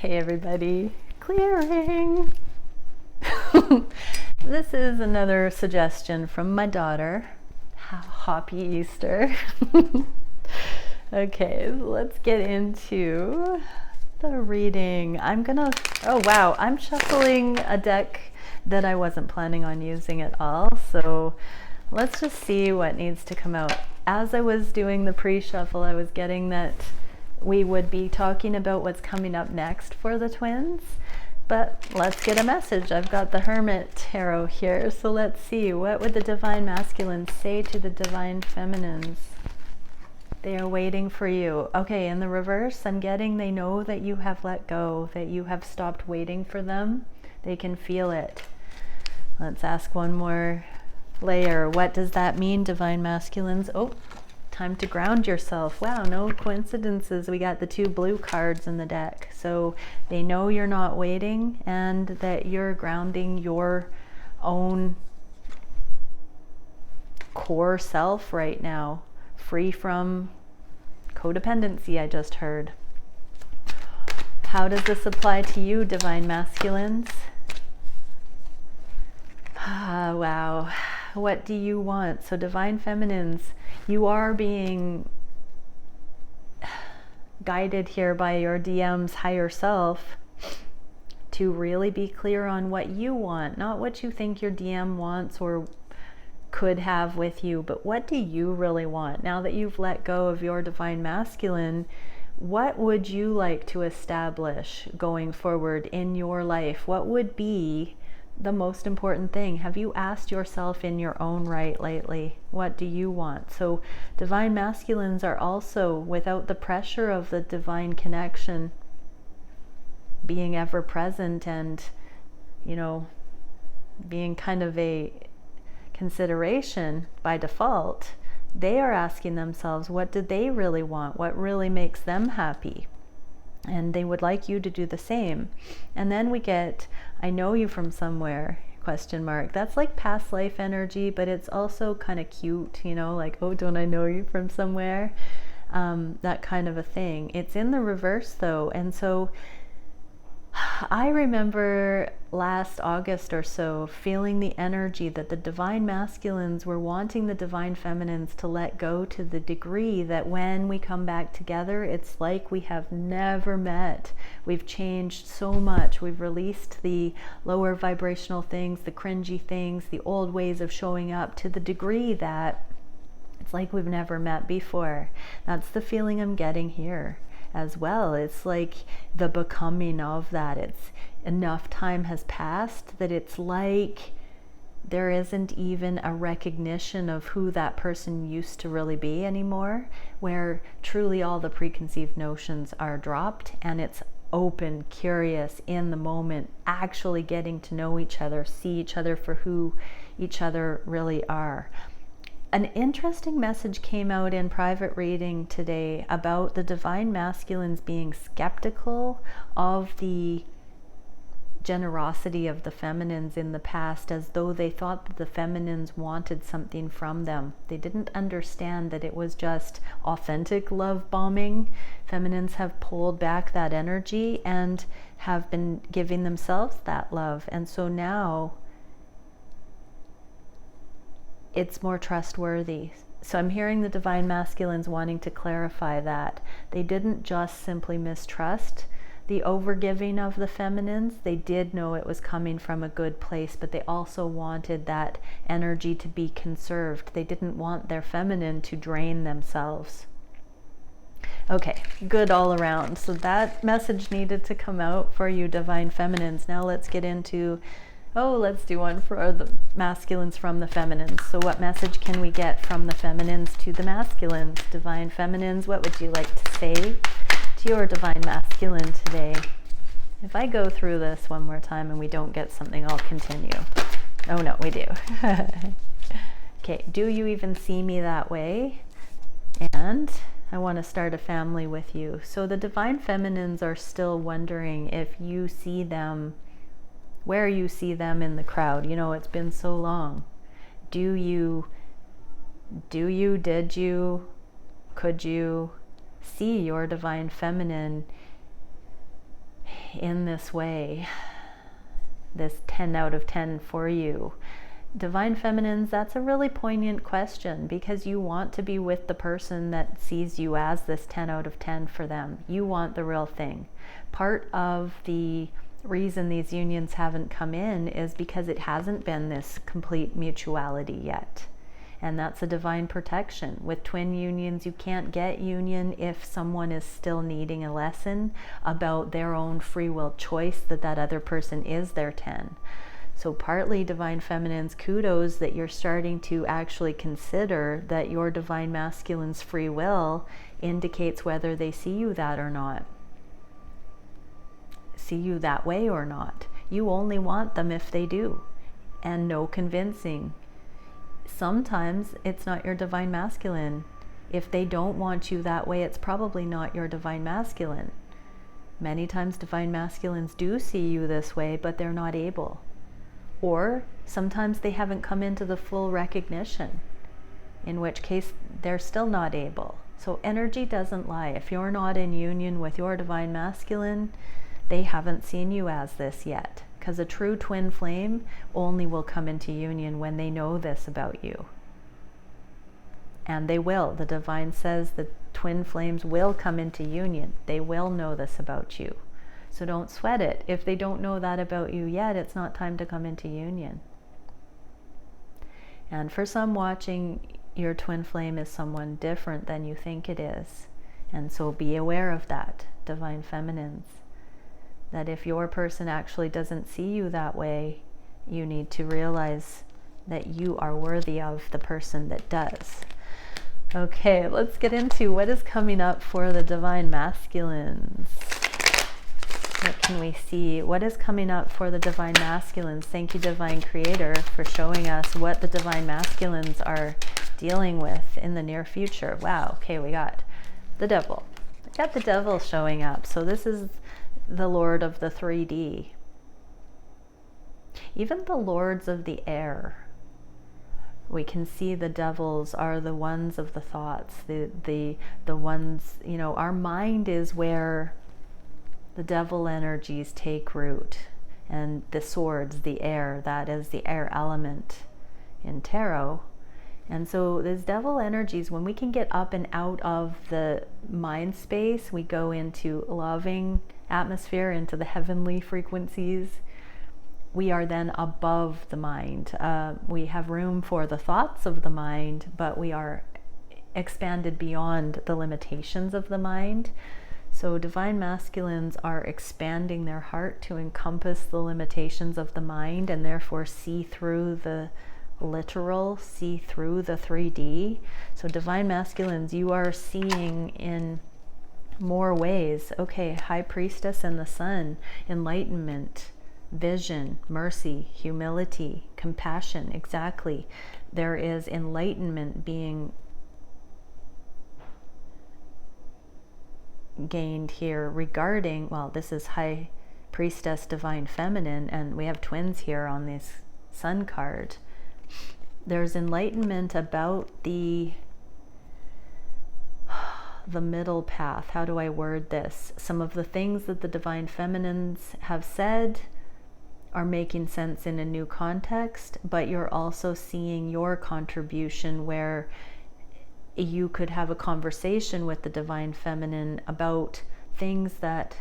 Hey everybody, clearing. This is another suggestion from my daughter. Happy Easter. Okay, let's get into the reading. Oh wow, I'm shuffling a deck that I wasn't planning on using at all. So let's just see what needs to come out. As I was doing the pre-shuffle, I was getting that we would be talking about what's coming up next for the twins. But let's get a message. I've got the Hermetic Tarot here, so let's see. What would the Divine Masculines say to the Divine Feminines? They are waiting for you. Okay, in the reverse, I'm getting they know that you have let go, that you have stopped waiting for them. They can feel it. Let's ask one more layer. What does that mean, Divine Masculines? Oh, time to ground yourself. Wow, no coincidences. We got the two blue cards in the deck. So they know you're not waiting and that you're grounding your own core self right now, free from codependency, I just heard. How does this apply to you, Divine Masculines? Wow. What do you want? So Divine Feminines, you are being guided here by your DM's higher self to really be clear on what you want, not what you think your DM wants or could have with you, but what do you really want? Now that you've let go of your Divine Masculine, what would you like to establish going forward in your life? What would be the most important thing? Have you asked yourself in your own right lately, what do you want? So Divine Masculines are also, without the pressure of the divine connection, being ever present and, you know, being kind of a consideration by default. They are asking themselves, what do they really want? What really makes them happy? And they would like you to do the same. And then we get, I know you from somewhere, question mark. That's like past life energy, but it's also kind of cute, you know, like, oh, don't I know you from somewhere? That kind of a thing. It's in the reverse though. And so I remember last August or so feeling the energy that the Divine Masculines were wanting the Divine Feminines to let go, to the degree that when we come back together, it's like we have never met. We've changed so much. We've released the lower vibrational things, the cringy things, the old ways of showing up, to the degree that it's like we've never met before. That's the feeling I'm getting here as well. It's like the becoming of that. It's enough time has passed that it's like there isn't even a recognition of who that person used to really be anymore, where truly all the preconceived notions are dropped and it's open, curious, in the moment, actually getting to know each other, see each other for who each other really are. An interesting message came out in private reading today about the Divine Masculines being skeptical of the generosity of the feminines in the past, as though they thought that the feminines wanted something from them. They didn't understand that it was just authentic love bombing. Feminines have pulled back that energy and have been giving themselves that love. And so now it's more trustworthy. So I'm hearing the Divine Masculines wanting to clarify that. They didn't just simply mistrust the overgiving of the feminines. They did know it was coming from a good place, but they also wanted that energy to be conserved. They didn't want their feminine to drain themselves. Okay, good all around. So that message needed to come out for you, Divine Feminines. Now let's get into, let's do one for the masculines from the feminines. So what message can we get from the feminines to the masculines? Divine Feminines, what would you like to say to your Divine Masculine today? If I go through this one more time and we don't get something, I'll continue. Oh no, we do. Okay, do you even see me that way? And I want to start a family with you. So the Divine Feminines are still wondering if you see them, where you see them in the crowd. You know, it's been so long. Did you, could you see your Divine Feminine in this way, this 10 out of 10 for you? Divine Feminines, that's a really poignant question, because you want to be with the person that sees you as this 10 out of 10 for them. You want the real thing. Part of the reason these unions haven't come in is because it hasn't been this complete mutuality yet. And that's a divine protection. With twin unions, you can't get union if someone is still needing a lesson about their own free will choice that that other person is their 10. So partly, Divine Feminines, kudos that you're starting to actually consider that your Divine Masculine's free will indicates whether they see you that or not. See you that way or not. You only want them if they do. And no convincing. Sometimes it's not your Divine Masculine. If they don't want you that way, it's probably not your Divine Masculine. Many times Divine Masculines do see you this way, but they're not able. Or sometimes they haven't come into the full recognition, in which case they're still not able. So energy doesn't lie. If you're not in union with your Divine Masculine, they haven't seen you as this yet. Because a true twin flame only will come into union when they know this about you. And they will. The Divine says the twin flames will come into union. They will know this about you. So don't sweat it. If they don't know that about you yet, it's not time to come into union. And for some watching, your twin flame is someone different than you think it is. And so be aware of that, Divine Feminines. That if your person actually doesn't see you that way, you need to realize that you are worthy of the person that does. Okay, let's get into what is coming up for the Divine Masculines. What can we see? What is coming up for the Divine Masculines? Thank you, Divine Creator, for showing us what the Divine Masculines are dealing with in the near future. Wow, okay, we got the Devil. We got the Devil showing up. So this is the Lord of the 3D. Even the Lords of the air. We can see the devils are the ones of the thoughts, the ones, you know, our mind is where the devil energies take root. And the swords, the air, that is the air element in tarot. And so these devil energies, when we can get up and out of the mind space, we go into loving atmosphere, into the heavenly frequencies. We are then above the mind. We have room for the thoughts of the mind, but we are expanded beyond the limitations of the mind. So Divine Masculines are expanding their heart to encompass the limitations of the mind, and therefore see through the literal, see through the 3D. So Divine Masculines, you are seeing in more ways. Okay, High Priestess and the Sun, enlightenment, vision, mercy, humility, compassion. Exactly. There is enlightenment being gained here regarding, well, this is High Priestess, Divine Feminine, and we have twins here on this Sun card. There's enlightenment about the middle path. How do I word this? Some of the things that the Divine Feminines have said are making sense in a new context, but you're also seeing your contribution where you could have a conversation with the Divine Feminine about things that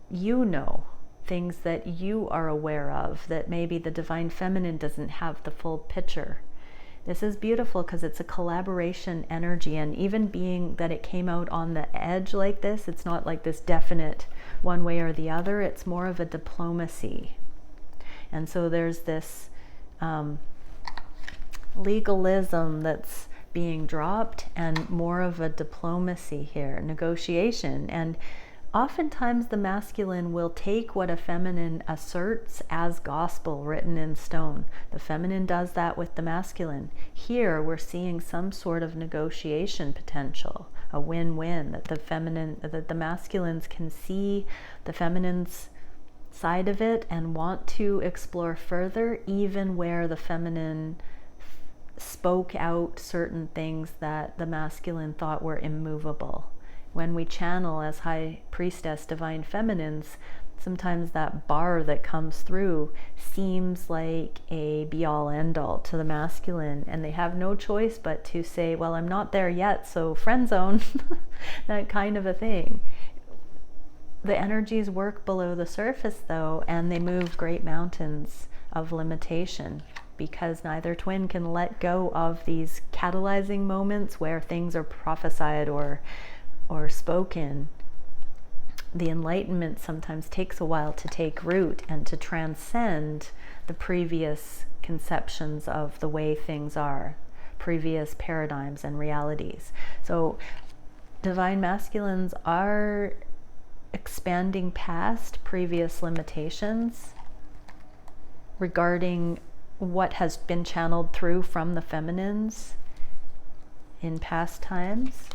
you know, things that you are aware of, that maybe the Divine Feminine doesn't have the full picture. This is beautiful because it's a collaboration energy, and even being that it came out on the edge like this, it's not like this definite one way or the other, it's more of a diplomacy. And so there's this legalism that's being dropped, and more of a diplomacy here, negotiation. And oftentimes the masculine will take what a feminine asserts as gospel written in stone. The feminine does that with the masculine. Here we're seeing some sort of negotiation potential, a win-win, that the masculines can see the feminine's side of it and want to explore further, even where the feminine spoke out certain things that the masculine thought were immovable. when we channel as High Priestess Divine Feminines, sometimes that bar that comes through seems like a be-all end-all to the masculine, and they have no choice but to say, well, I'm not there yet, so friend zone, that kind of a thing. The energies work below the surface though, and they move great mountains of limitation, because neither twin can let go of these catalyzing moments where things are prophesied or spoken. The enlightenment sometimes takes a while to take root and to transcend the previous conceptions of the way things are, previous paradigms and realities. So divine masculines are expanding past previous limitations regarding what has been channeled through from the feminines in past times.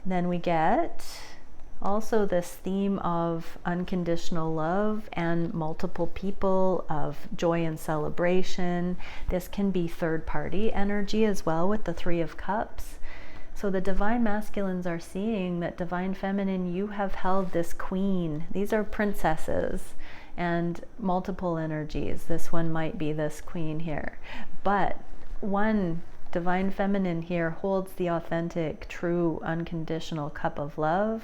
Then we get also this theme of unconditional love and multiple people, of joy and celebration. This can be third party energy as well with the Three of Cups. So the divine masculines are seeing that divine feminine, you have held this queen. These are princesses and multiple energies. This one might be this queen here. But one divine feminine here holds the authentic, true, unconditional cup of love.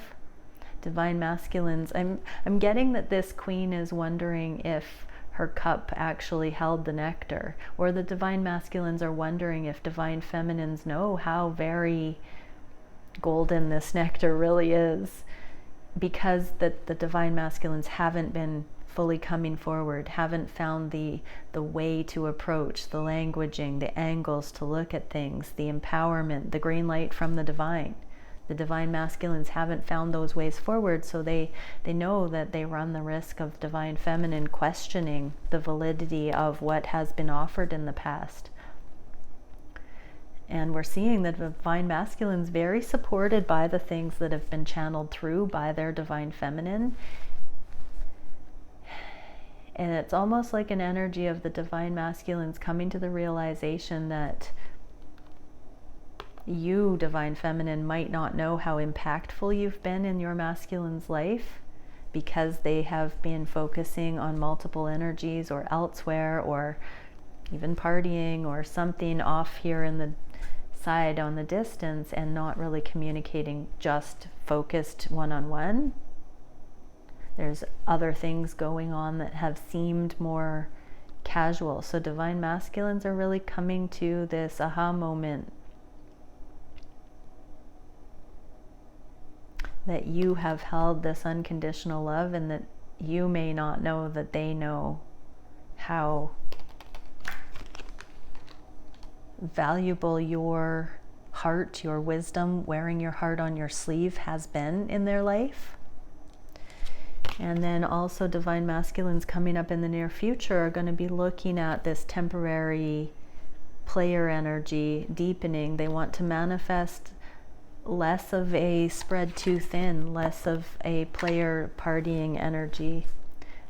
Divine masculines, I'm getting that this queen is wondering if her cup actually held the nectar, or the divine masculines are wondering if divine feminines know how very golden this nectar really is, because the divine masculines haven't been fully coming forward, haven't found the way to approach, the languaging, the angles to look at things, the empowerment, the green light from the divine. The divine masculines haven't found those ways forward, so they know that they run the risk of divine feminine questioning the validity of what has been offered in the past. And we're seeing the divine masculines very supported by the things that have been channeled through by their divine feminine. And it's almost like an energy of the divine masculines coming to the realization that you, divine feminine, might not know how impactful you've been in your masculine's life, because they have been focusing on multiple energies or elsewhere, or even partying or something off here in the side on the distance, and not really communicating, just focused one-on-one. There's other things going on that have seemed more casual. So divine masculines are really coming to this aha moment that you have held this unconditional love, and that you may not know that they know how valuable your heart, your wisdom, wearing your heart on your sleeve has been in their life. And then also divine masculines coming up in the near future are going to be looking at this temporary player energy deepening. They want to manifest less of a spread too thin, less of a player partying energy,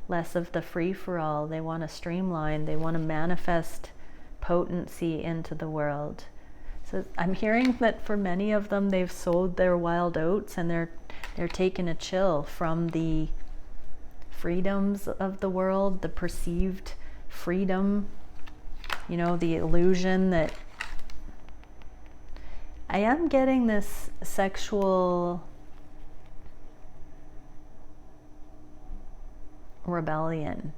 less of the free-for-all. They want to streamline. They want to manifest potency into the world. So I'm hearing that for many of them, they've sowed their wild oats, and they're taking a chill from the freedoms of the world, the perceived freedom, the illusion that I am getting this sexual rebellion.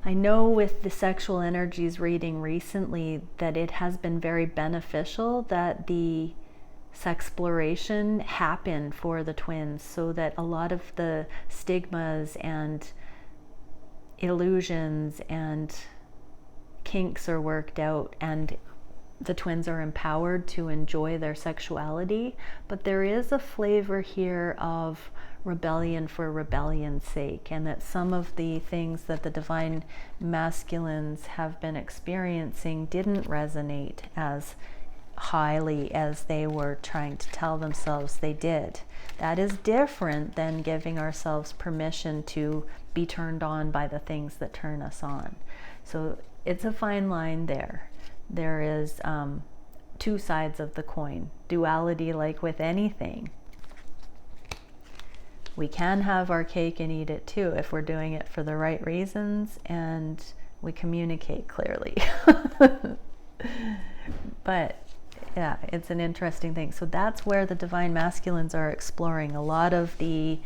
I know with the sexual energies reading recently that it has been very beneficial that the sexploration happened for the twins, so that a lot of the stigmas and illusions and kinks are worked out, and the twins are empowered to enjoy their sexuality. But there is a flavor here of rebellion for rebellion's sake, and that some of the things that the divine masculines have been experiencing didn't resonate as highly as they were trying to tell themselves they did. That is different than giving ourselves permission to be turned on by the things that turn us on. So it's a fine line there. There is two sides of the coin, duality, like with anything. we can have our cake and eat it too if we're doing it for the right reasons and we communicate clearly. But yeah, it's an interesting thing. So that's where the divine masculines are exploring a lot of the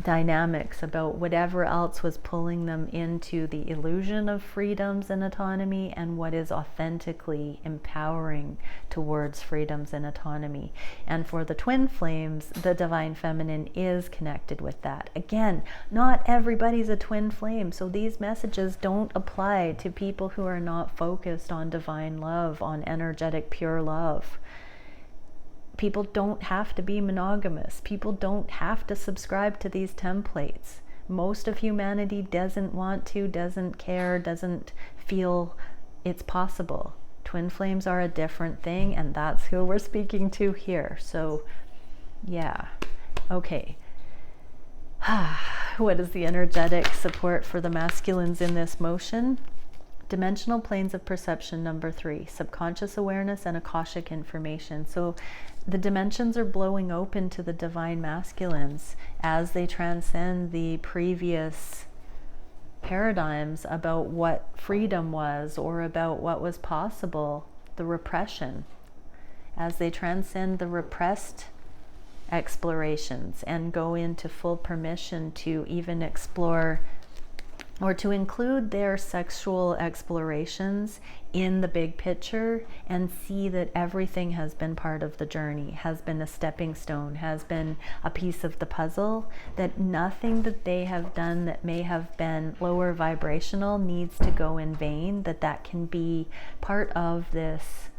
dynamics about whatever else was pulling them into the illusion of freedoms and autonomy, and what is authentically empowering towards freedoms and autonomy. And for the twin flames, the divine feminine is connected with that. Again, not everybody's a twin flame, so these messages don't apply to people who are not focused on divine love, on energetic pure love. People don't have to be monogamous. People don't have to subscribe to these templates. Most of humanity doesn't want to, doesn't care, doesn't feel it's possible. Twin flames are a different thing, and that's who we're speaking to here. So, yeah. Okay. What is the energetic support for the masculines in this motion? Dimensional planes of perception, number 3, subconscious awareness and Akashic information. So the dimensions are blowing open to the divine masculines as they transcend the previous paradigms about what freedom was or about what was possible, the repression. As they transcend the repressed explorations and go into full permission to even explore or to include their sexual explorations in the big picture and see that everything has been part of the journey, has been a stepping stone, has been a piece of the puzzle, that nothing that they have done that may have been lower vibrational needs to go in vain, that that can be part of this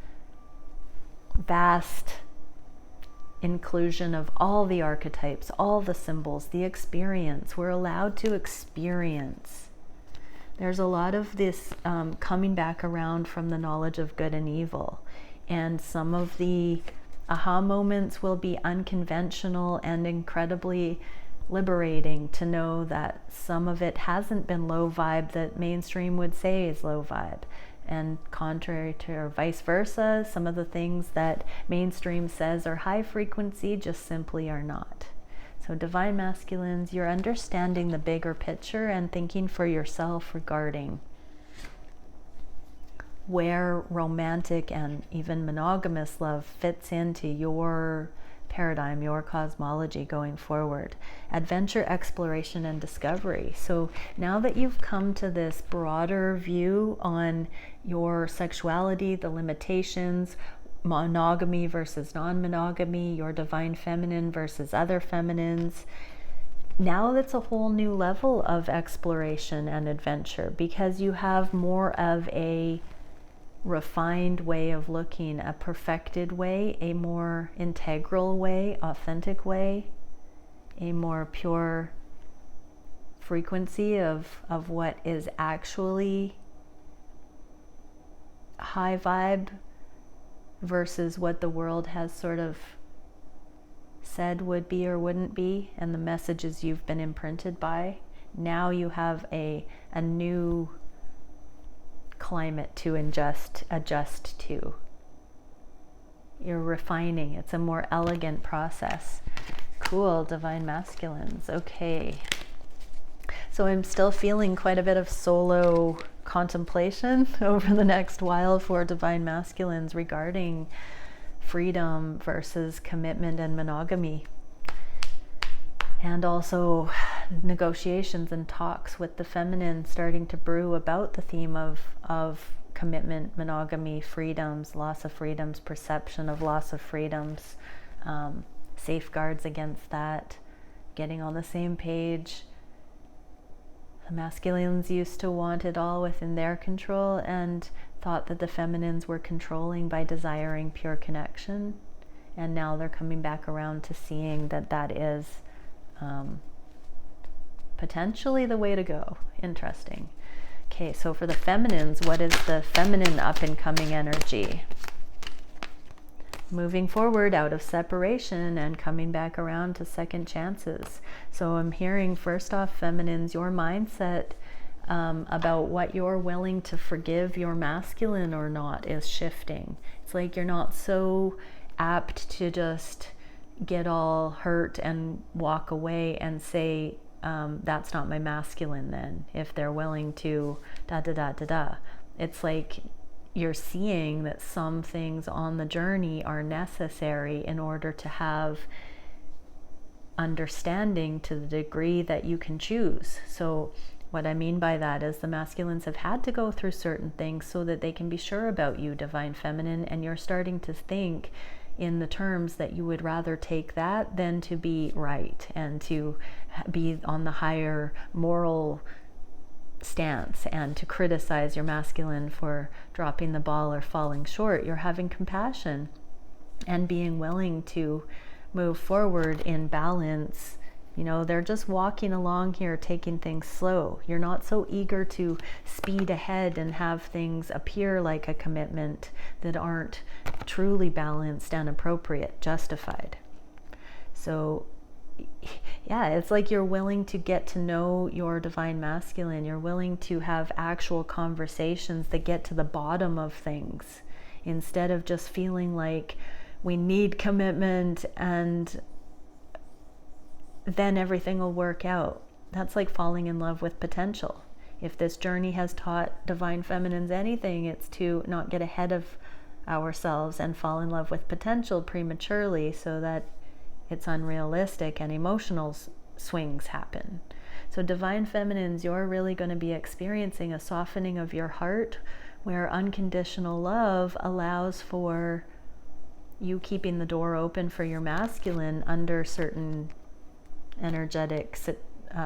vast inclusion of all the archetypes, all the symbols, the experience. We're allowed to experience. There's a lot of this coming back around from the knowledge of good and evil. And some of the aha moments will be unconventional and incredibly liberating to know that some of it hasn't been low vibe that mainstream would say is low vibe. And contrary to, or vice versa, some of the things that mainstream says are high frequency just simply are not. So divine masculines, you're understanding the bigger picture and thinking for yourself regarding where romantic and even monogamous love fits into your paradigm, your cosmology going forward. Adventure, exploration, and discovery. So now that you've come to this broader view on your sexuality, the limitations, monogamy versus non-monogamy, your divine feminine versus other feminines, now that's a whole new level of exploration and adventure, because you have more of a refined way of looking, a perfected way, a more integral way, authentic way, a more pure frequency of what is actually high vibe versus what the world has sort of said would be or wouldn't be, and the messages you've been imprinted by. Now you have a new climate to adjust to. You're refining. It's a more elegant process. Cool, divine masculines. Okay. So I'm still feeling quite a bit of solo contemplation over the next while for divine masculines regarding freedom versus commitment and monogamy. And also negotiations and talks with the feminine starting to brew about the theme of commitment, monogamy, freedoms, loss of freedoms, perception of loss of freedoms, safeguards against that, getting on the same page. The masculines used to want it all within their control and thought that the feminines were controlling by desiring pure connection. And now they're coming back around to seeing that that is potentially the way to go. Interesting. Okay, so for the feminines, what is the feminine up and coming energy? Moving forward out of separation and coming back around to second chances. So I'm hearing, first off, feminines, your mindset about what you're willing to forgive your masculine or not is shifting. It's like you're not so apt to just get all hurt and walk away and say, that's not my masculine then, if they're willing to da da da da da. It's like you're seeing that some things on the journey are necessary in order to have understanding to the degree that you can choose. So what I mean by that is the masculines have had to go through certain things so that they can be sure about you, Divine Feminine, and you're starting to think in the terms that you would rather take that than to be right and to be on the higher moral stance and to criticize your masculine for dropping the ball or falling short. You're having compassion and being willing to move forward in balance. You know, they're just walking along here, taking things slow. You're not so eager to speed ahead and have things appear like a commitment that aren't truly balanced and appropriate, justified. So yeah, it's like you're willing to get to know your Divine Masculine. You're willing to have actual conversations that get to the bottom of things, instead of just feeling like we need commitment and then everything will work out. That's like falling in love with potential. If this journey has taught Divine Feminines anything, it's to not get ahead of ourselves and fall in love with potential prematurely so that it's unrealistic and emotional swings happen. So Divine Feminines, you're really going to be experiencing a softening of your heart where unconditional love allows for you keeping the door open for your masculine under certain energetic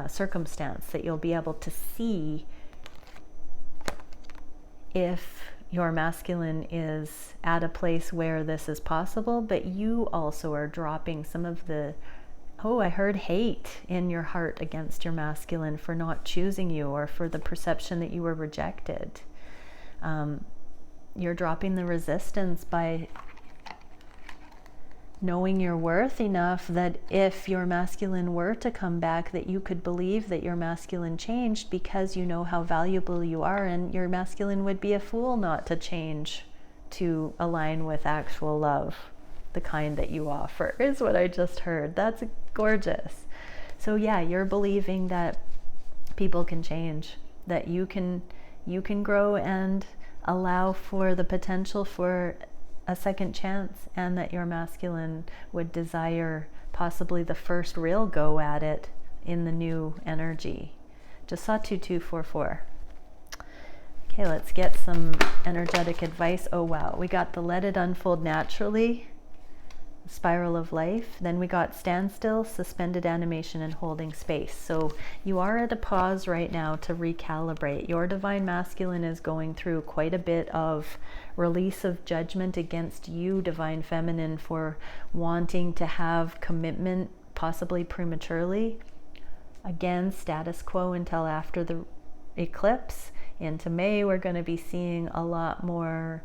circumstance, that you'll be able to see if your masculine is at a place where this is possible, but you also are dropping some of the, I heard hate in your heart against your masculine for not choosing you or for the perception that you were rejected. You're dropping the resistance by knowing your worth enough that if your masculine were to come back, that you could believe that your masculine changed because you know how valuable you are, and your masculine would be a fool not to change to align with actual love, the kind that you offer, is what I just heard. That's gorgeous. So yeah, you're believing that people can change, that you can grow and allow for the potential for a second chance, and that your masculine would desire possibly the first real go at it in the new energy. Just saw 2244. Okay, let's get some energetic advice. Oh wow, we got the let it unfold naturally, spiral of life. Then we got standstill, suspended animation, and holding space. So you are at a pause right now to recalibrate. Your Divine Masculine is going through quite a bit of release of judgment against you, Divine Feminine, for wanting to have commitment, possibly prematurely. Again, status quo until after the eclipse. Into May, we're going to be seeing a lot more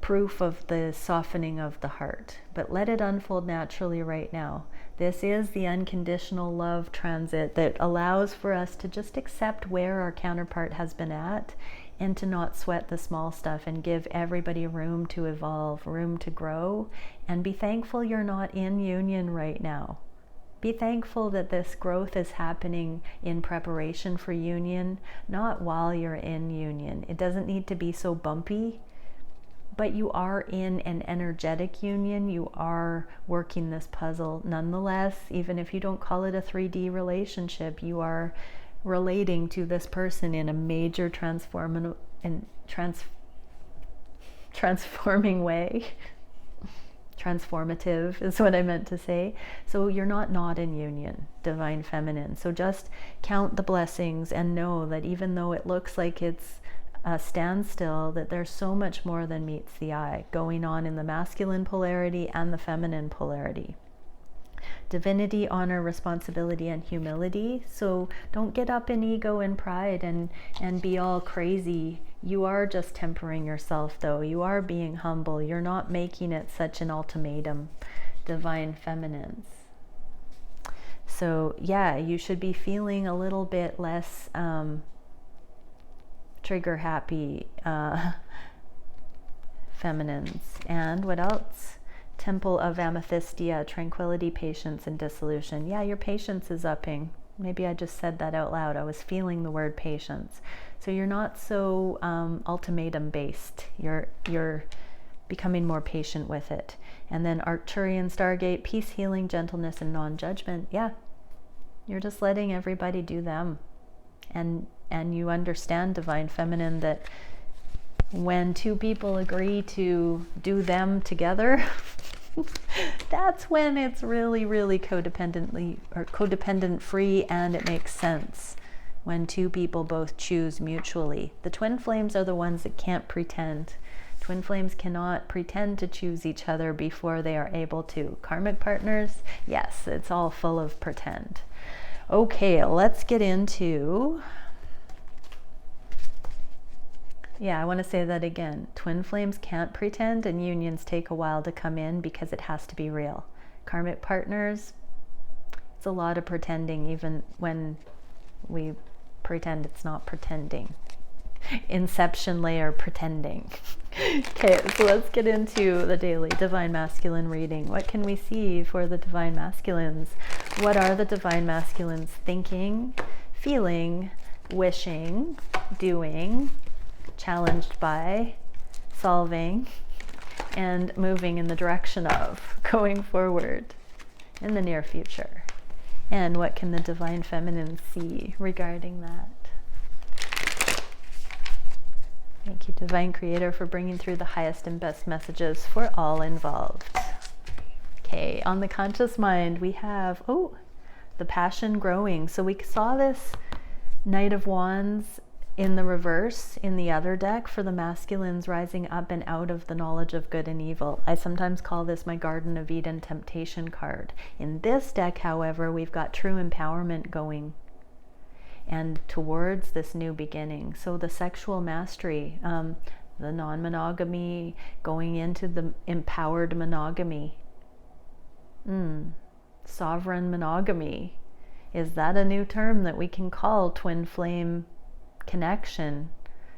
proof of the softening of the heart. But let it unfold naturally right now. This is the unconditional love transit that allows for us to just accept where our counterpart has been at, and to not sweat the small stuff and give everybody room to evolve, room to grow, and be thankful you're not in union right now. Be thankful that this growth is happening in preparation for union, not while you're in union. It doesn't need to be so bumpy, but you are in an energetic union. You are working this puzzle nonetheless. Even if you don't call it a 3D relationship, you are relating to this person in a major transforming way. Transformative is what I meant to say. So you're not in union, Divine Feminine. So just count the blessings and know that even though it looks like it's a standstill, that there's so much more than meets the eye going on in the masculine polarity and the feminine polarity. Divinity, honor, responsibility, and humility. So don't get up in ego and pride and be all crazy. You are just tempering yourself, though. You are being humble. You're not making it such an ultimatum, Divine Feminines. So yeah, you should be feeling a little bit less trigger happy, Feminines. And what else? Temple of Amethystia, tranquility, patience, and dissolution. Yeah, your patience is upping. Maybe I just said that out loud. I was feeling the word patience. So you're not so ultimatum based. You're becoming more patient with it. And then Arcturian Stargate, peace, healing, gentleness, and non-judgment. Yeah, you're just letting everybody do them. And you understand, Divine Feminine, that when two people agree to do them together, that's when it's really, really codependent free, and it makes sense when two people both choose mutually. The twin flames are the ones that can't pretend. Twin flames cannot pretend to choose each other before they are able to. Karmic partners, yes, it's all full of pretend. Okay, let's get into... Yeah, I want to say that again. Twin flames can't pretend, and unions take a while to come in because it has to be real. Karmic partners, it's a lot of pretending, even when we pretend it's not pretending. Inception layer pretending. Okay, so let's get into the daily Divine Masculine reading. What can we see for the Divine Masculines? What are the Divine Masculines thinking, feeling, wishing, doing, challenged by, solving, and moving in the direction of, going forward in the near future? And what can the Divine Feminine see regarding that? Thank you, Divine Creator, for bringing through the highest and best messages for all involved. Okay, on the conscious mind, we have, the passion growing. So we saw this Knight of Wands in the reverse in the other deck for the masculines, rising up and out of the knowledge of good and evil. I sometimes call this my Garden of Eden temptation card. In this deck, however, we've got true empowerment going and towards this new beginning. So the sexual mastery, the non-monogamy, going into the empowered monogamy. Sovereign monogamy. Is that a new term that we can call twin flame connection?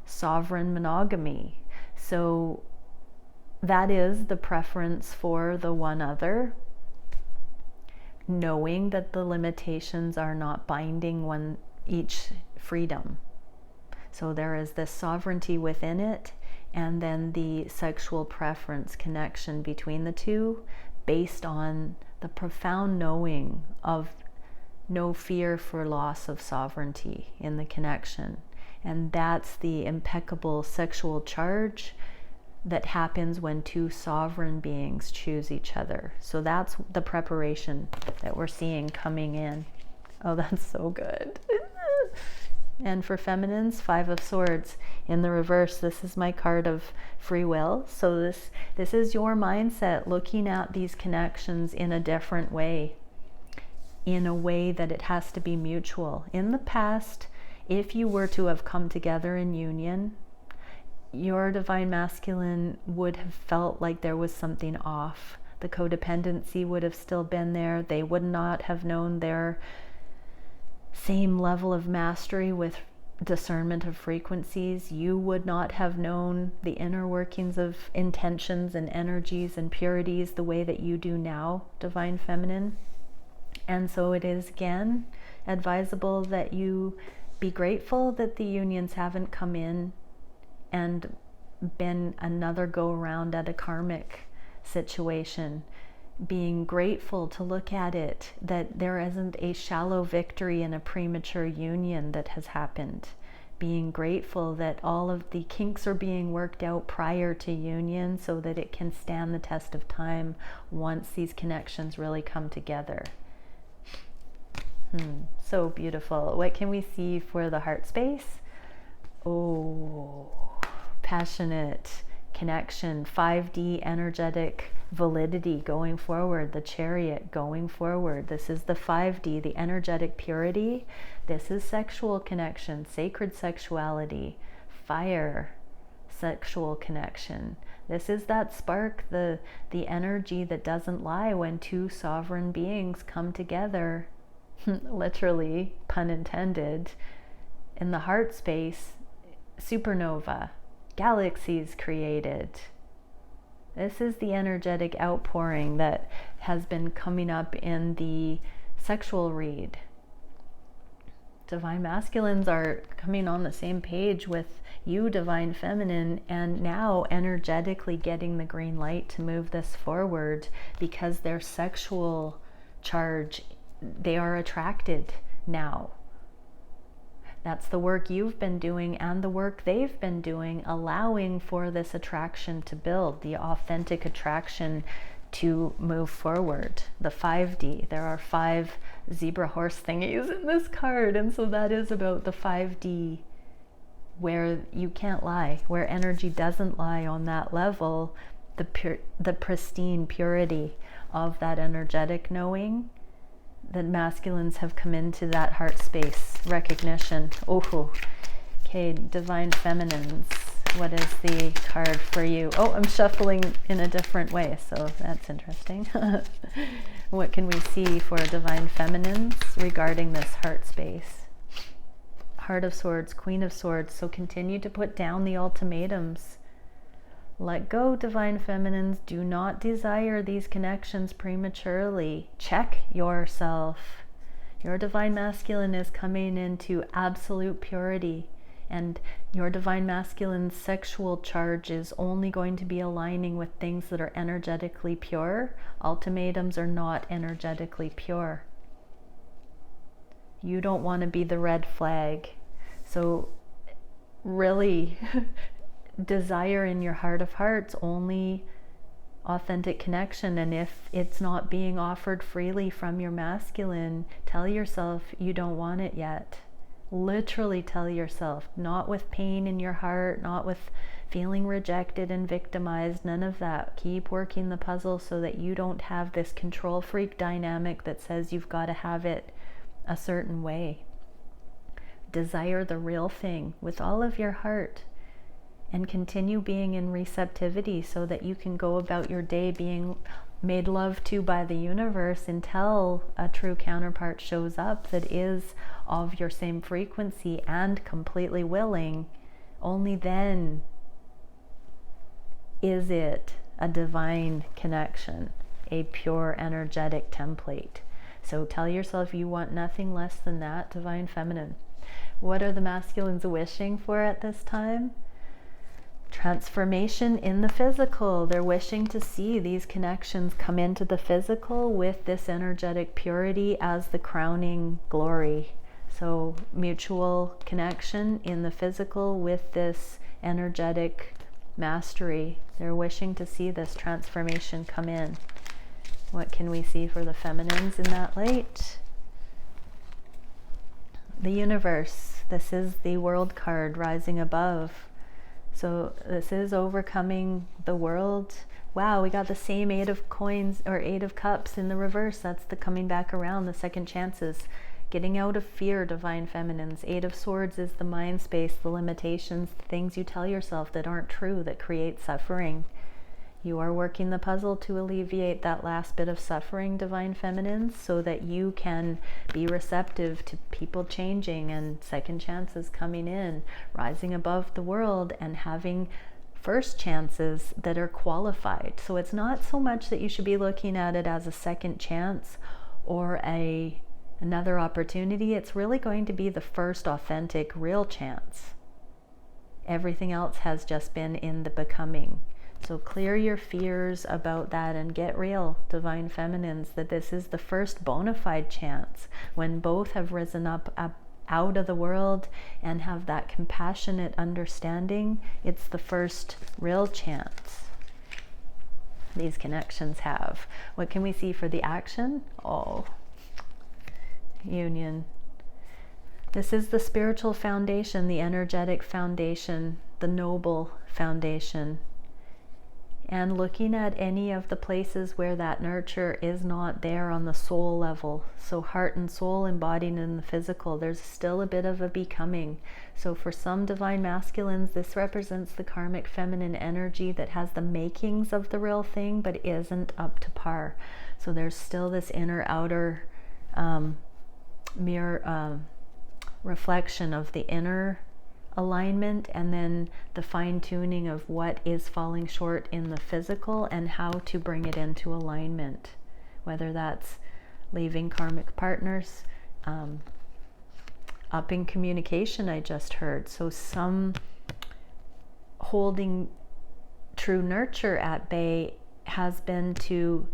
Sovereign monogamy. So that is the preference for the one other, knowing that the limitations are not binding each freedom. So there is this sovereignty within it, and then the sexual preference connection between the two, based on the profound knowing of no fear for loss of sovereignty in the connection. And that's the impeccable sexual charge that happens when two sovereign beings choose each other. So that's the preparation that we're seeing coming in. Oh, that's so good. And for feminines, 5 of Swords in the reverse. This is my card of free will. So this is your mindset looking at these connections in a different way, in a way that it has to be mutual. In the past, if you were to have come together in union, your Divine Masculine would have felt like there was something off. The codependency would have still been there. They would not have known their same level of mastery with discernment of frequencies. You would not have known the inner workings of intentions and energies and purities the way that you do now, Divine Feminine. And so it is, again, advisable that you be grateful that the unions haven't come in and been another go around at a karmic situation. Being grateful to look at it, that there isn't a shallow victory in a premature union that has happened. Being grateful that all of the kinks are being worked out prior to union so that it can stand the test of time once these connections really come together. So beautiful. What can we see for the heart space? Oh, passionate connection, 5D energetic validity going forward, the Chariot going forward. This is the 5D, the energetic purity. This is sexual connection, sacred sexuality, fire, sexual connection. This is that spark, the energy that doesn't lie when two sovereign beings come together, literally, pun intended, in the heart space. Supernova, galaxies created. This is the energetic outpouring that has been coming up in the sexual read. Divine masculines are coming on the same page with you, divine feminine, and now energetically getting the green light to move this forward because their sexual charge, they are attracted now. That's the work you've been doing and the work they've been doing, allowing for this attraction to build, the authentic attraction to move forward. The 5D, there are 5 zebra horse thingies in this card, and so that is about the 5D, where you can't lie, where energy doesn't lie on that level, the pristine purity of that energetic knowing. That masculines have come into that heart space recognition. Oh, okay, divine feminines. What is the card for you? Oh, I'm shuffling in a different way, so that's interesting. What can we see for divine feminines regarding this heart space? Heart of Swords, Queen of Swords. So continue to put down the ultimatums. Let go, divine feminines. Do not desire these connections prematurely. Check yourself. Your divine masculine is coming into absolute purity, and your divine masculine's sexual charge is only going to be aligning with things that are energetically pure. Ultimatums are not energetically pure. You don't want to be the red flag. So really desire in your heart of hearts only authentic connection, and if it's not being offered freely from your masculine, tell yourself you don't want it yet. Literally tell yourself, not with pain in your heart, not with feeling rejected and victimized, none of that. Keep working the puzzle so that you don't have this control freak dynamic that says you've got to have it a certain way. Desire the real thing with all of your heart, and continue being in receptivity so that you can go about your day being made love to by the universe until a true counterpart shows up that is of your same frequency and completely willing. Only then is it a divine connection, a pure energetic template. So tell yourself you want nothing less than that, divine feminine. What are the masculines wishing for at this time? Transformation in the physical. They're wishing to see these connections come into the physical with this energetic purity as the crowning glory. So mutual connection in the physical with this energetic mastery. They're wishing to see this transformation come in. What can we see for the feminines in that light? The universe. This is the world card, rising above. So this is overcoming the world. Wow, we got the same 8 of coins or 8 of cups in the reverse. That's the coming back around, the second chances. Getting out of fear, divine feminines. 8 of swords is the mind space, the limitations, the things you tell yourself that aren't true, that create suffering. You are working the puzzle to alleviate that last bit of suffering, divine feminines, so that you can be receptive to people changing and second chances coming in, rising above the world and having first chances that are qualified. So it's not so much that you should be looking at it as a second chance or another opportunity. It's really going to be the first authentic, real chance. Everything else has just been in the becoming. So clear your fears about that and get real, divine feminines, that this is the first bona fide chance when both have risen up out of the world and have that compassionate understanding. It's the first real chance these connections have. What can we see for the action? Oh, union. This is the spiritual foundation, the energetic foundation, the noble foundation. And looking at any of the places where that nurture is not there on the soul level. So heart and soul embodied in the physical, there's still a bit of a becoming. So for some divine masculines, this represents the karmic feminine energy that has the makings of the real thing, but isn't up to par. So there's still this inner outer mirror reflection of the inner alignment, and then the fine-tuning of what is falling short in the physical and how to bring it into alignment, whether that's leaving karmic partners, upping communication, I just heard. So some holding true nurture at bay has been to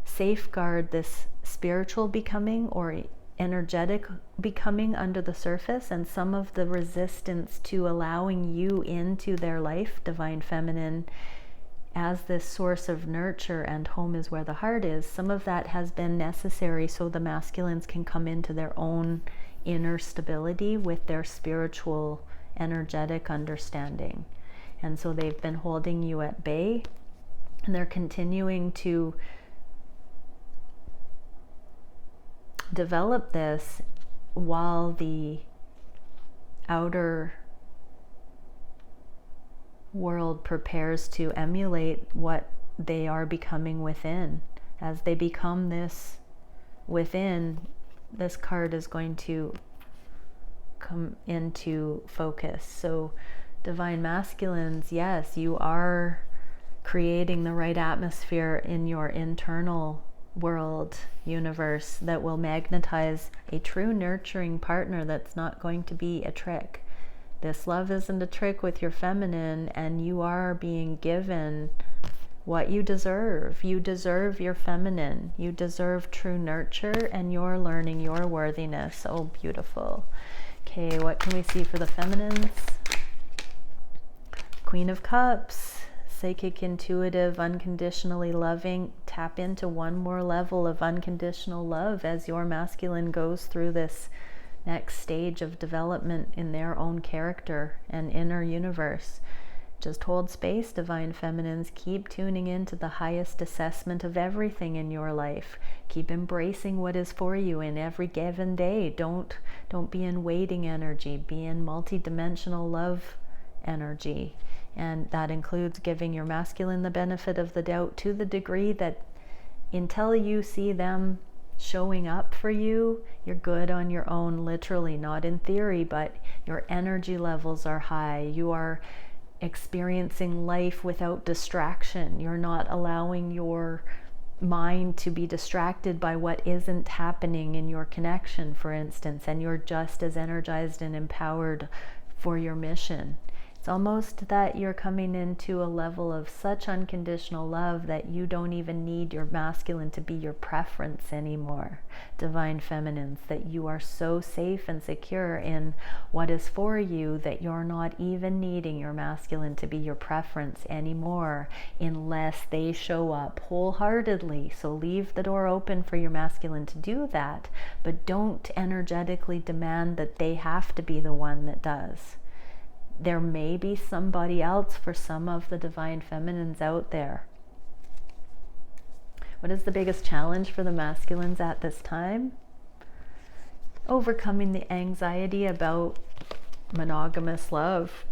safeguard this spiritual becoming or energetic becoming under the surface, and some of the resistance to allowing you into their life, divine feminine, as this source of nurture, and home is where the heart is. Some of that has been necessary so the masculines can come into their own inner stability with their spiritual energetic understanding. And so they've been holding you at bay, and they're continuing to develop this while the outer world prepares to emulate what they are becoming within. As they become this within, this card is going to come into focus. So divine masculines, yes, you are creating the right atmosphere in your internal world, universe, that will magnetize a true nurturing partner that's not going to be a trick. This love isn't a trick with your feminine, and you are being given what you deserve. You deserve your feminine. You deserve true nurture, and you're learning your worthiness. Oh, beautiful. Okay, what can we see for the feminines? Queen of Cups. Psychic, intuitive, unconditionally loving. Tap into one more level of unconditional love as your masculine goes through this next stage of development in their own character and inner universe. Just hold space, divine feminines. Keep tuning into the highest assessment of everything in your life. Keep embracing what is for you in every given day. Don't be in waiting energy. Be in multi-dimensional love energy. And that includes giving your masculine the benefit of the doubt to the degree that until you see them showing up for you, you're good on your own, literally, not in theory, but your energy levels are high. You are experiencing life without distraction. You're not allowing your mind to be distracted by what isn't happening in your connection, for instance, and you're just as energized and empowered for your mission. It's almost that you're coming into a level of such unconditional love that you don't even need your masculine to be your preference anymore, divine feminines, that you are so safe and secure in what is for you that you're not even needing your masculine to be your preference anymore unless they show up wholeheartedly. So leave the door open for your masculine to do that, but don't energetically demand that they have to be the one that does. There may be somebody else for some of the divine feminines out there. What is the biggest challenge for the masculines at this time? Overcoming the anxiety about monogamous love.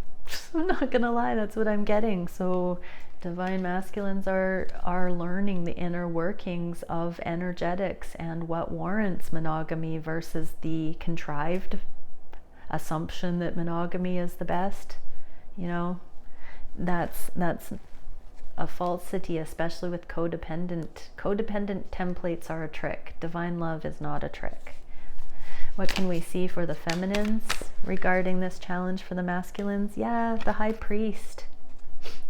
I'm not gonna lie, that's what I'm getting. So divine masculines are learning the inner workings of energetics and what warrants monogamy versus the contrived assumption that monogamy is the best. You know, that's a falsity, especially with codependent templates are a trick. Divine love is not a trick. What can we see for the feminines regarding this challenge for the masculines? Yeah, the High Priest.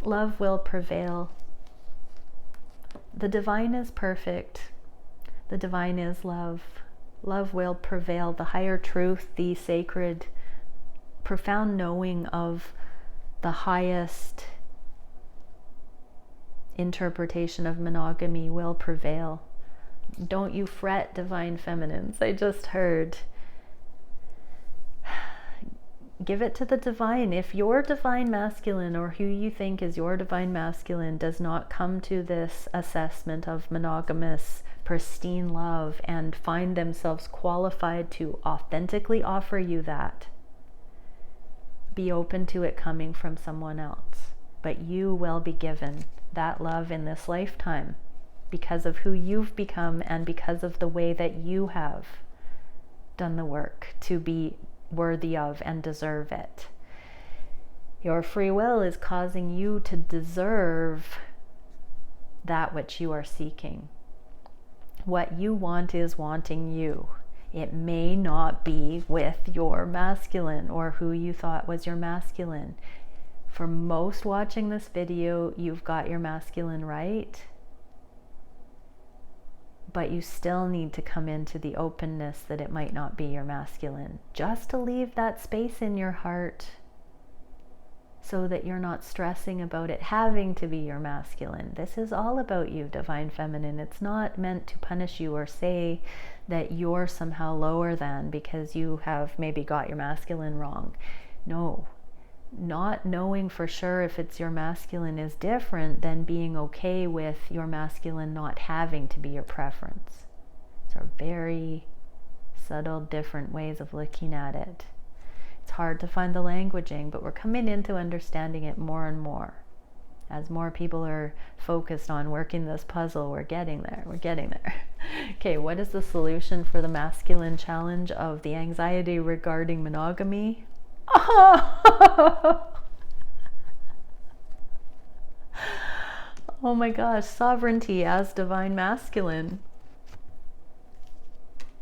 Love will prevail. The divine is perfect. The divine is love. Love will prevail. The higher truth, the sacred, profound knowing of the highest interpretation of monogamy will prevail. Don't you fret, divine feminines. I just heard. Give it to the divine. If your divine masculine, or who you think is your divine masculine, does not come to this assessment of monogamous pristine love and find themselves qualified to authentically offer you that, be open to it coming from someone else. But you will be given that love in this lifetime because of who you've become and because of the way that you have done the work to be worthy of and deserve it. Your free will is causing you to deserve that which you are seeking. What you want is wanting you. It may not be with your masculine or who you thought was your masculine. For most watching this video, you've got your masculine right, but you still need to come into the openness that it might not be your masculine, just to leave that space in your heart so that you're not stressing about it having to be your masculine. This is all about you, Divine Feminine. It's not meant to punish you or say that you're somehow lower than because you have maybe got your masculine wrong. No, not knowing for sure if it's your masculine is different than being okay with your masculine not having to be your preference. These are very subtle, different ways of looking at it. It's hard to find the languaging, but we're coming into understanding it more and more. As more people are focused on working this puzzle, we're getting there, we're getting there. Okay, what is the solution for the masculine challenge of the anxiety regarding monogamy? Oh my gosh, sovereignty as divine masculine.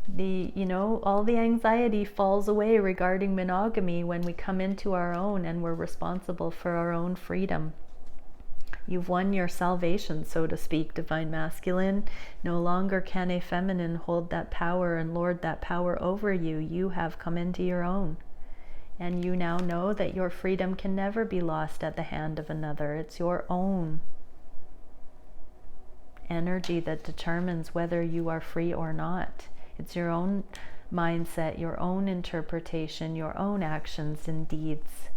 All the anxiety falls away regarding monogamy when we come into our own and we're responsible for our own freedom. You've won your salvation, so to speak, divine masculine. No longer can a feminine hold that power and lord that power over you. You have come into your own. And you now know that your freedom can never be lost at the hand of another. It's your own energy that determines whether you are free or not. It's your own mindset, your own interpretation, your own actions and deeds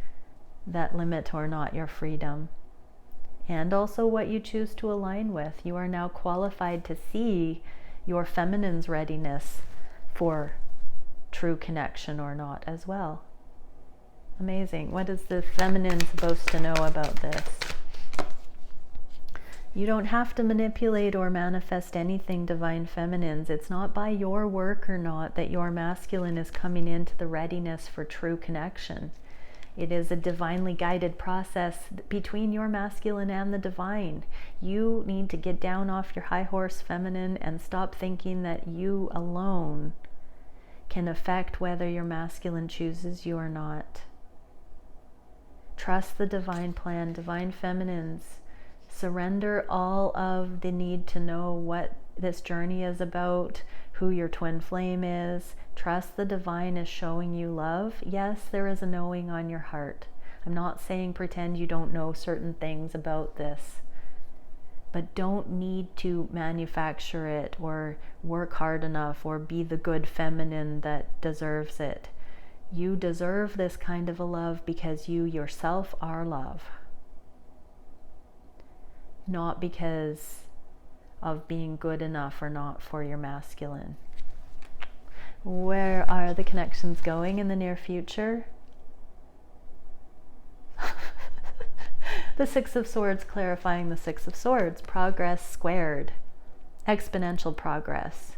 that limit or not your freedom. And also what you choose to align with. You are now qualified to see your feminine's readiness for true connection or not as well. Amazing. What is the feminine supposed to know about this? You don't have to manipulate or manifest anything, divine feminines. It's not by your work or not that your masculine is coming into the readiness for true connection. It is a divinely guided process between your masculine and the divine. You need to get down off your high horse, feminine, and stop thinking that you alone can affect whether your masculine chooses you or not. Trust the divine plan, divine feminines. Surrender all of the need to know what this journey is about, who your twin flame is. Trust the divine is showing you love. Yes, there is a knowing on your heart. I'm not saying pretend you don't know certain things about this, but don't need to manufacture it or work hard enough or be the good feminine that deserves it. You deserve this kind of a love because you yourself are love. Not because of being good enough or not for your masculine. Where are the connections going in the near future? The Six of Swords clarifying the Six of Swords. Progress squared. Exponential progress.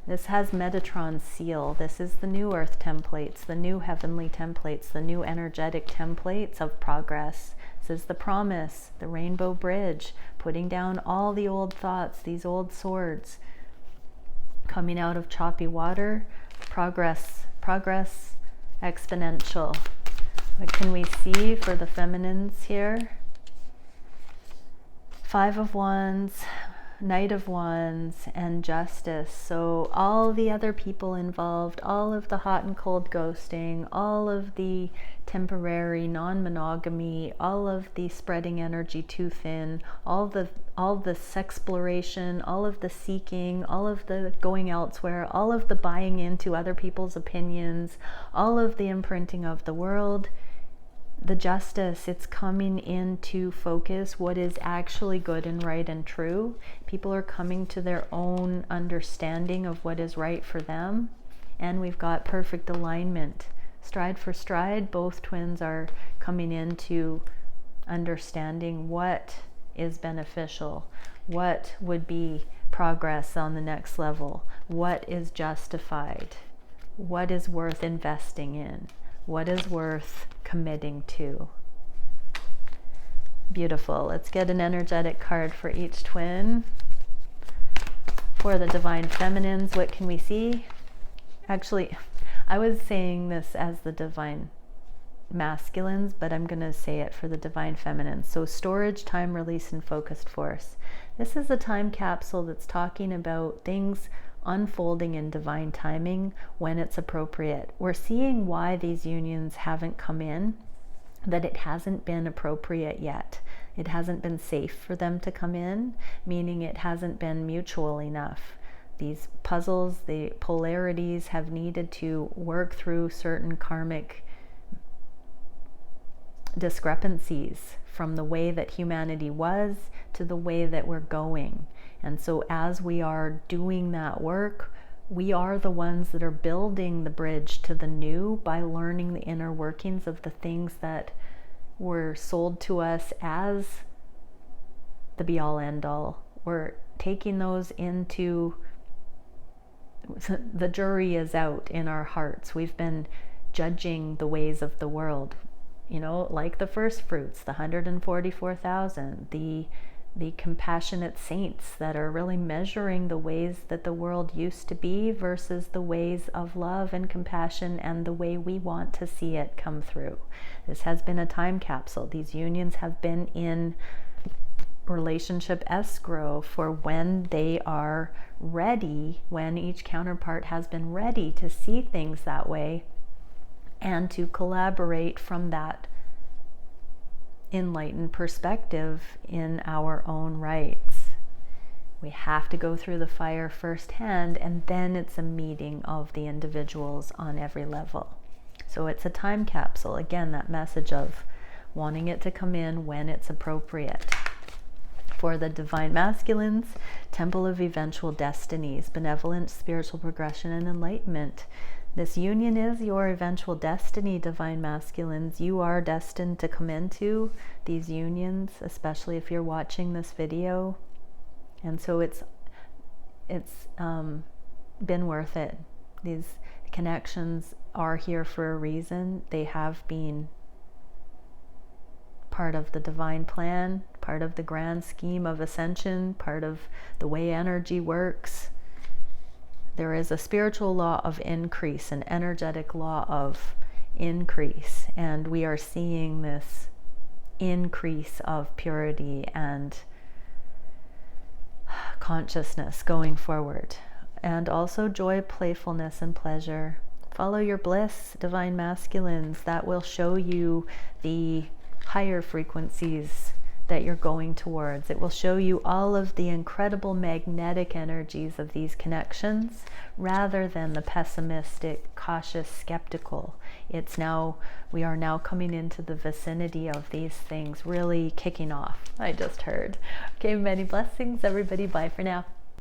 This has Metatron's seal. This is the new earth templates, the new heavenly templates, the new energetic templates of progress. This is the promise, the rainbow bridge, putting down all the old thoughts, these old swords, coming out of choppy water. Progress, exponential. What can we see for the feminines here? Five of Wands, Knight of Wands, and Justice. So all the other people involved, all of the hot and cold ghosting, all of the temporary non-monogamy, all of the spreading energy too thin, all the sexploration, all of the seeking, all of the going elsewhere, all of the buying into other people's opinions, all of the imprinting of the world. The justice, it's coming into focus what is actually good and right and true. People are coming to their own understanding of what is right for them. And we've got perfect alignment. Stride for stride, both twins are coming into understanding what is beneficial, what would be progress on the next level, what is justified, what is worth investing in, what is worth committing to. Beautiful. Let's get an energetic card for each twin. For the divine feminines, what can we see? Actually, I was saying this as the divine masculines, but I'm going to say it for the divine feminines. So storage, time, release, and focused force. This is a time capsule that's talking about things unfolding in divine timing when it's appropriate. We're seeing why these unions haven't come in, that it hasn't been appropriate yet. It hasn't been safe for them to come in, meaning it hasn't been mutual enough. These puzzles, the polarities have needed to work through certain karmic discrepancies from the way that humanity was to the way that we're going. And so as we are doing that work, we are the ones that are building the bridge to the new by learning the inner workings of the things that were sold to us as the be-all end-all. We're taking those into, the jury is out in our hearts. We've been judging the ways of the world, you know, like the first fruits, the 144,000, the compassionate saints that are really measuring the ways that the world used to be versus the ways of love and compassion and the way we want to see it come through. This has been a time capsule. These unions have been in relationship escrow for when they are ready, when each counterpart has been ready to see things that way and to collaborate from that enlightened perspective in our own rights. We have to go through the fire firsthand, and then it's a meeting of the individuals on every level. So it's a time capsule. Again, that message of wanting it to come in when it's appropriate. For the divine masculines, Temple of Eventual Destinies, benevolent spiritual progression and enlightenment. This union is your eventual destiny, divine masculines. You are destined to come into these unions, especially if you're watching this video. And so it's been worth it. These connections are here for a reason. They have been part of the divine plan, part of the grand scheme of ascension, part of the way energy works. There is a spiritual law of increase, an energetic law of increase, and we are seeing this increase of purity and consciousness going forward. And also joy, playfulness, and pleasure. Follow your bliss, divine masculines. That will show you the higher frequencies that you're going towards. It will show you all of the incredible magnetic energies of these connections rather than the pessimistic, cautious, skeptical. We are now coming into the vicinity of these things really kicking off. I just heard. Okay, many blessings, everybody. Bye for now.